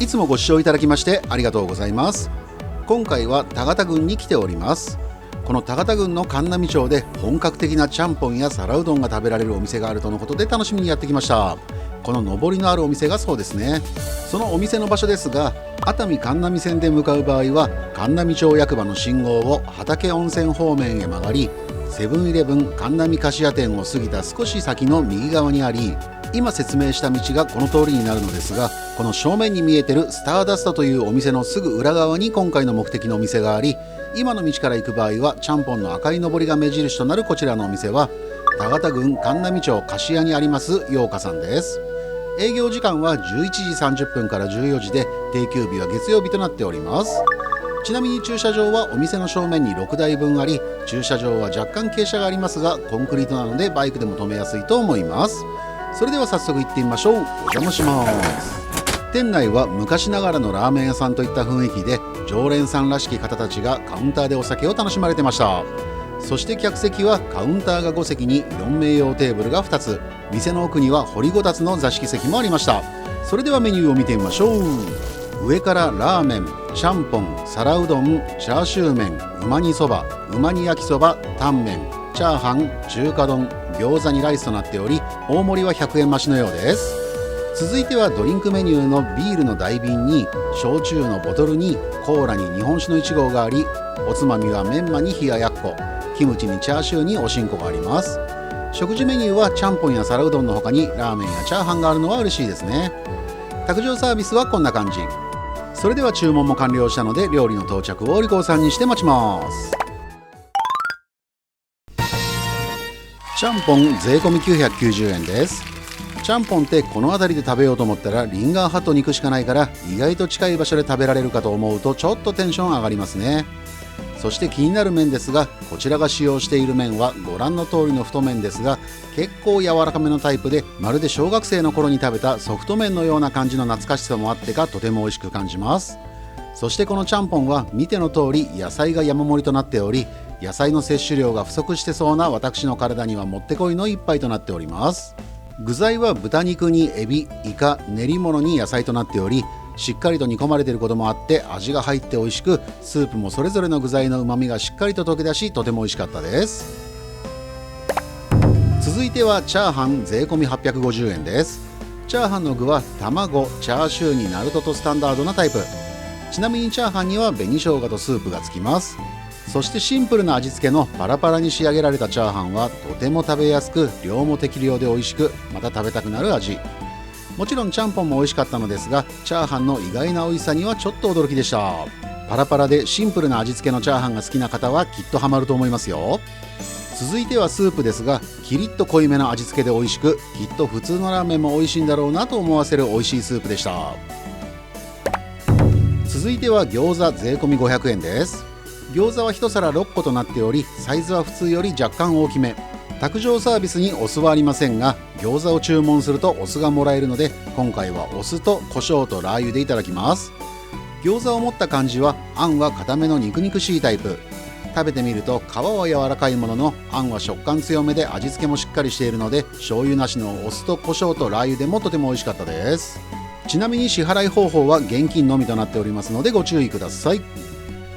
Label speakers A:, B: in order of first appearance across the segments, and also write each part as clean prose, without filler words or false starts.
A: いつもご視聴いただきましてありがとうございます。今回は田形郡に来ております。この田形郡の神南町で本格的なちゃんぽんや皿うどんが食べられるお店があるとのことで楽しみにやってきました。この上りのあるお店がそうですね。そのお店の場所ですが、熱海神南線で向かう場合は神南町役場の信号を畑温泉方面へ曲がり、セブンイレブン神南菓子屋店を過ぎた少し先の右側にあり、今説明した道がこの通りになるのですが、この正面に見えてるスターダストというお店のすぐ裏側に今回の目的のお店があり、今の道から行く場合はちゃんぽんの赤い上りが目印となるこちらのお店は田形郡神南町菓子屋にあります陽華さんです。営業時間は11時30分から14時で、定休日は月曜日となっております。ちなみに駐車場はお店の正面に6台分あり、駐車場は若干傾斜がありますがコンクリートなのでバイクでも止めやすいと思います。それでは早速行ってみましょう。お邪魔します。店内は昔ながらのラーメン屋さんといった雰囲気で、常連さんらしき方たちがカウンターでお酒を楽しまれてました。そして客席はカウンターが5席に4名用テーブルが2つ、店の奥には掘りごたつの座敷席もありました。それではメニューを見てみましょう。上からラーメン、ちゃんぽん、皿うどん、チャーシュー麺、うま煮そば、うま煮焼きそば、タンメン、チャーハン、中華丼、餃子にライスとなっており、大盛りは100円増しのようです。続いてはドリンクメニューのビールの大瓶に焼酎のボトルにコーラに日本酒の1合があり、おつまみはメンマに冷ややっこ、キムチにチャーシューにおしんこがあります。食事メニューはちゃんぽんや皿うどんの他にラーメンやチャーハンがあるのは嬉しいですね。卓上サービスはこんな感じ。それでは注文も完了したので料理の到着をお利口さんにして待ちます。ちゃんぽん税込み990円です。ちゃんぽんってこの辺りで食べようと思ったらリンガーハットに行くしかないから、意外と近い場所で食べられるかと思うとちょっとテンション上がりますね。そして気になる麺ですが、こちらが使用している麺はご覧の通りの太麺ですが、結構柔らかめのタイプで、まるで小学生の頃に食べたソフト麺のような感じの懐かしさもあってか、とても美味しく感じます。そしてこのちゃんぽんは見ての通り野菜が山盛りとなっており、野菜の摂取量が不足してそうな私の体にはもってこいの一杯となっております。具材は豚肉にエビ、イカ、練り物に野菜となっており、しっかりと煮込まれていることもあって味が入って美味しく、スープもそれぞれの具材の旨味がしっかりと溶け出し、とても美味しかったです。続いてはチャーハン税込み850円です。チャーハンの具は卵、チャーシューにナルトとスタンダードなタイプ。ちなみにチャーハンには紅生姜とスープがつきます。そしてシンプルな味付けのパラパラに仕上げられたチャーハンはとても食べやすく、量も適量で美味しく、また食べたくなる味。もちろんちゃんぽんも美味しかったのですが、チャーハンの意外な美味しさにはちょっと驚きでした。パラパラでシンプルな味付けのチャーハンが好きな方はきっとハマると思いますよ。続いてはスープですが、キリッと濃いめの味付けで美味しく、きっと普通のラーメンも美味しいんだろうなと思わせる美味しいスープでした。続いては餃子税込み500円です。餃子は1皿6個となっており、サイズは普通より若干大きめ。卓上サービスにお酢はありませんが、餃子を注文するとお酢がもらえるので、今回はお酢と胡椒とラー油でいただきます。餃子を持った感じは、あんは固めの肉々しいタイプ。食べてみると皮は柔らかいものの、あんは食感強めで味付けもしっかりしているので、醤油なしのお酢と胡椒とラー油でもとても美味しかったです。ちなみに支払い方法は現金のみとなっておりますのでご注意ください。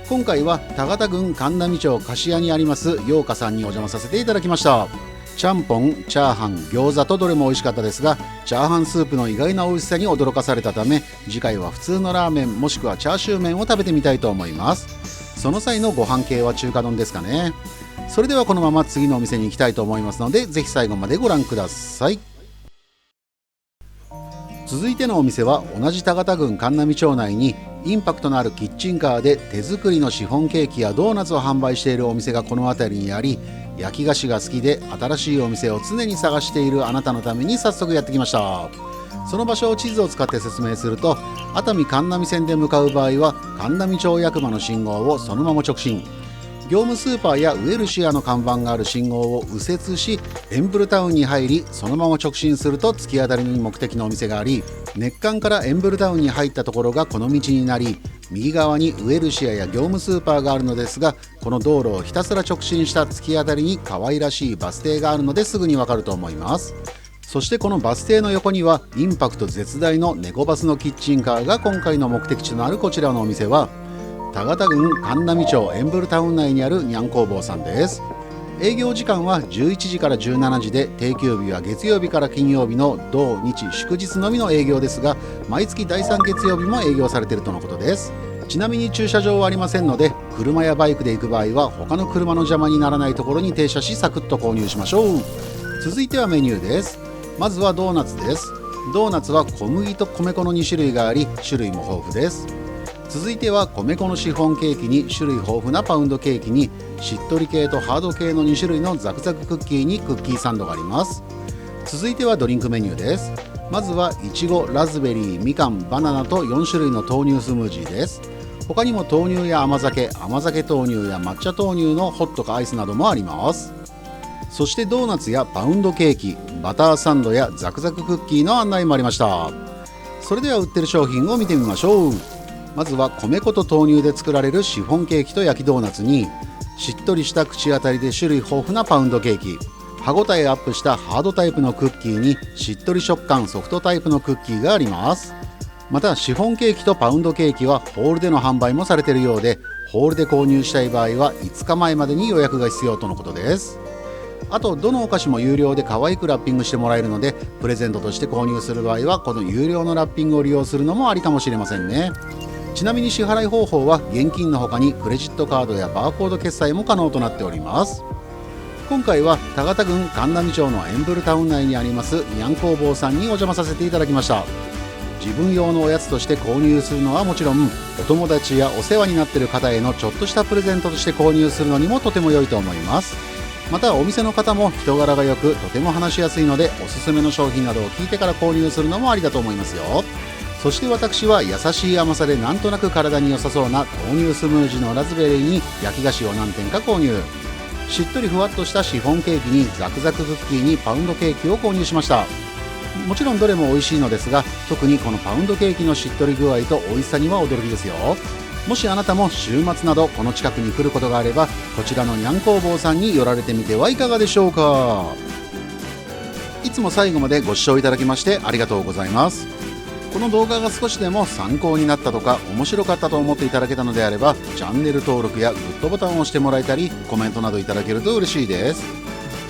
A: 今回は田形郡神南町菓子屋にあります陽華さんにお邪魔させていただきました。ちゃんぽん、チャーハン、餃子とどれも美味しかったですが、チャーハンスープの意外な美味しさに驚かされたため、次回は普通のラーメンもしくはチャーシュー麺を食べてみたいと思います。その際のご飯系は中華丼ですかね。それではこのまま次のお店に行きたいと思いますので、ぜひ最後までご覧ください。続いてのお店は同じ田形郡神南町内にインパクトのあるキッチンカーで手作りのシフォンケーキやドーナツを販売しているお店がこの辺りにあり、焼き菓子が好きで新しいお店を常に探しているあなたのために早速やってきました。その場所を地図を使って説明すると、熱海神南線で向かう場合は神南町役場の信号をそのまま直進、業務スーパーやウエルシアの看板がある信号を右折し、エンブルタウンに入り、そのまま直進すると突き当たりに目的のお店があり、熱管からエンブルタウンに入ったところがこの道になり、右側にウエルシアや業務スーパーがあるのですが、この道路をひたすら直進した突き当たりに可愛らしいバス停があるのですぐにわかると思います。そしてこのバス停の横にはインパクト絶大の猫バスのキッチンカーが今回の目的地となるこちらのお店は田形郡神波町エンブルタウン内にあるにゃん工房さんです。営業時間は11時から17時で、定休日は月曜日から金曜日の土日祝日のみの営業ですが、毎月第3月曜日も営業されているとのことです。ちなみに駐車場はありませんので、車やバイクで行く場合は他の車の邪魔にならないところに停車し、サクッと購入しましょう。続いてはメニューです。まずはドーナツです。ドーナツは小麦と米粉の2種類があり、種類も豊富です。続いては米粉のシフォンケーキに種類豊富なパウンドケーキにしっとり系とハード系の2種類のザクザククッキーにクッキーサンドがあります。続いてはドリンクメニューです。まずはいちご、ラズベリー、みかん、バナナと4種類の豆乳スムージーです。他にも豆乳や甘酒、甘酒豆乳や抹茶豆乳のホットかアイスなどもあります。そしてドーナツやパウンドケーキ、バターサンドやザクザククッキーの案内もありました。それでは売ってる商品を見てみましょう。まずは米粉と豆乳で作られるシフォンケーキと焼きドーナツに、しっとりした口当たりで種類豊富なパウンドケーキ、歯ごたえアップしたハードタイプのクッキーにしっとり食感ソフトタイプのクッキーがあります。またシフォンケーキとパウンドケーキはホールでの販売もされているようで、ホールで購入したい場合は5日前までに予約が必要とのことです。あとどのお菓子も有料で可愛くラッピングしてもらえるので、プレゼントとして購入する場合はこの有料のラッピングを利用するのもありかもしれませんね。ちなみに支払い方法は現金の他にクレジットカードやバーコード決済も可能となっております。今回は田形郡神波町のエンブルタウン内にありますにゃん工房さんにお邪魔させていただきました。自分用のおやつとして購入するのはもちろん、お友達やお世話になっている方へのちょっとしたプレゼントとして購入するのにもとても良いと思います。またお店の方も人柄が良くとても話しやすいので、おすすめの商品などを聞いてから購入するのもありだと思いますよ。そして私は優しい甘さでなんとなく体に良さそうな豆乳スムージーのラズベリーに焼き菓子を何点か購入。しっとりふわっとしたシフォンケーキにザクザククッキーにパウンドケーキを購入しました。もちろんどれも美味しいのですが、特にこのパウンドケーキのしっとり具合と美味しさには驚きですよ。もしあなたも週末などこの近くに来ることがあれば、こちらのにゃん工房さんに寄られてみてはいかがでしょうか。いつも最後までご視聴いただきましてありがとうございます。この動画が少しでも参考になったとか面白かったと思っていただけたのであれば、チャンネル登録やグッドボタンを押してもらえたりコメントなどいただけると嬉しいです。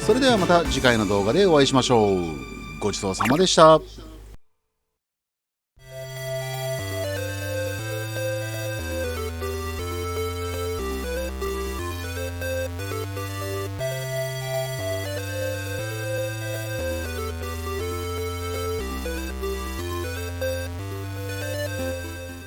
A: それではまた次回の動画でお会いしましょう。ごちそうさまでした。